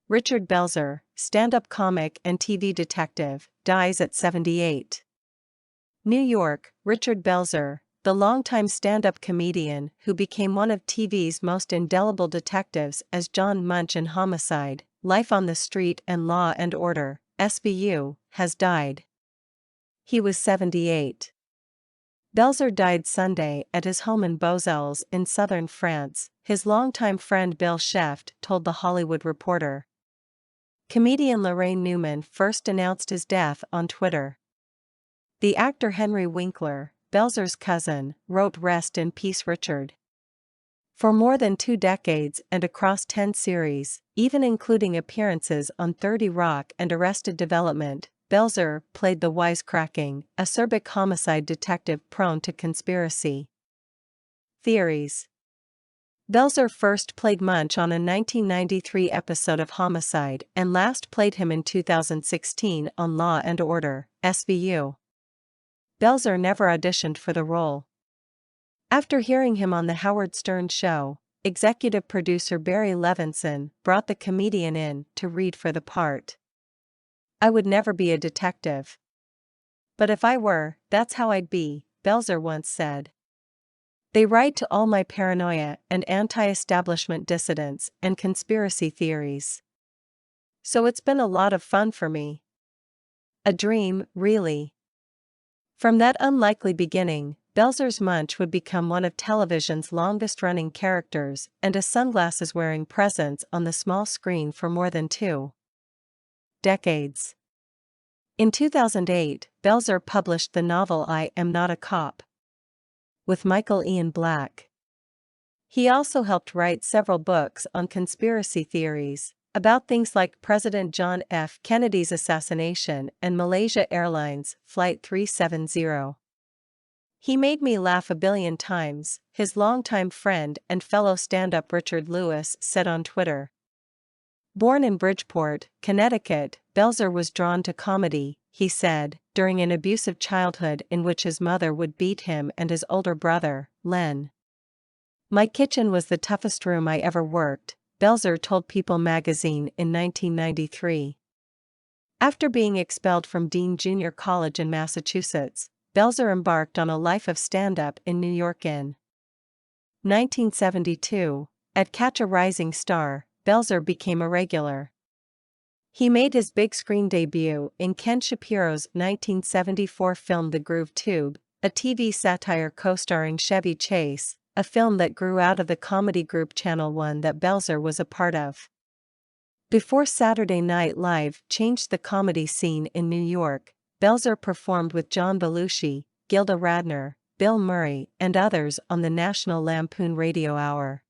Richard Belzer, stand-up comic and TV detective, dies at 78. New York, Richard Belzer, the longtime stand-up comedian who became one of TV's most indelible detectives as John Munch in Homicide, Life on the Street and Law and Order, SVU, has died. He was 78. Belzer died Sunday at his home in Beauzels in southern France, his longtime friend Bill Sheft told The Hollywood Reporter. Comedian Lorraine Newman first announced his death on Twitter. The actor Henry Winkler, Belzer's cousin, wrote "Rest in peace, Richard." For more than 2 decades and across 10 series, even including appearances on 30 Rock and Arrested Development, Belzer played the wisecracking, acerbic homicide detective prone to conspiracy theories. Belzer first played Munch on a 1993 episode of Homicide and last played him in 2016 on Law and Order, SVU. Belzer never auditioned for the role. After hearing him on The Howard Stern Show, executive producer Barry Levinson brought the comedian in to read for the part. "I would never be a detective. But if I were, that's how I'd be," Belzer once said. "They write to all my paranoia and anti-establishment dissidents and conspiracy theories. So it's been a lot of fun for me. A dream, really." From that unlikely beginning, Belzer's Munch would become one of television's longest-running characters and a sunglasses-wearing presence on the small screen for more than 2 decades. In 2008, Belzer published the novel I Am Not a Cop with Michael Ian Black. He also helped write several books on conspiracy theories about things like President John F. Kennedy's assassination and Malaysia Airlines Flight 370. "He made me laugh a billion times," his longtime friend and fellow stand-up Richard Lewis said on Twitter. Born in Bridgeport, Connecticut, Belzer was drawn to comedy, he said, during an abusive childhood in which his mother would beat him and his older brother, Len. "My kitchen was the toughest room I ever worked," Belzer told People magazine in 1993. After being expelled from Dean Junior College in Massachusetts, Belzer embarked on a life of stand-up in New York in 1972. At Catch a Rising Star, Belzer became a regular. He made his big screen debut in Ken Shapiro's 1974 film The Groove Tube, a TV satire co-starring Chevy Chase, a film that grew out of the comedy group Channel One that Belzer was a part of. Before Saturday Night Live changed the comedy scene in New York, Belzer performed with John Belushi, Gilda Radner, Bill Murray, and others on the National Lampoon Radio Hour.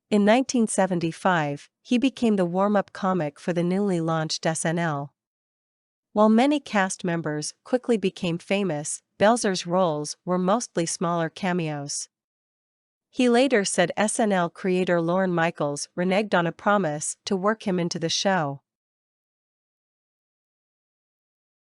In 1975, he became the warm-up comic for the newly launched SNL. While many cast members quickly became famous, Belzer's roles were mostly smaller cameos. He later said SNL creator Lorne Michaels reneged on a promise to work him into the show.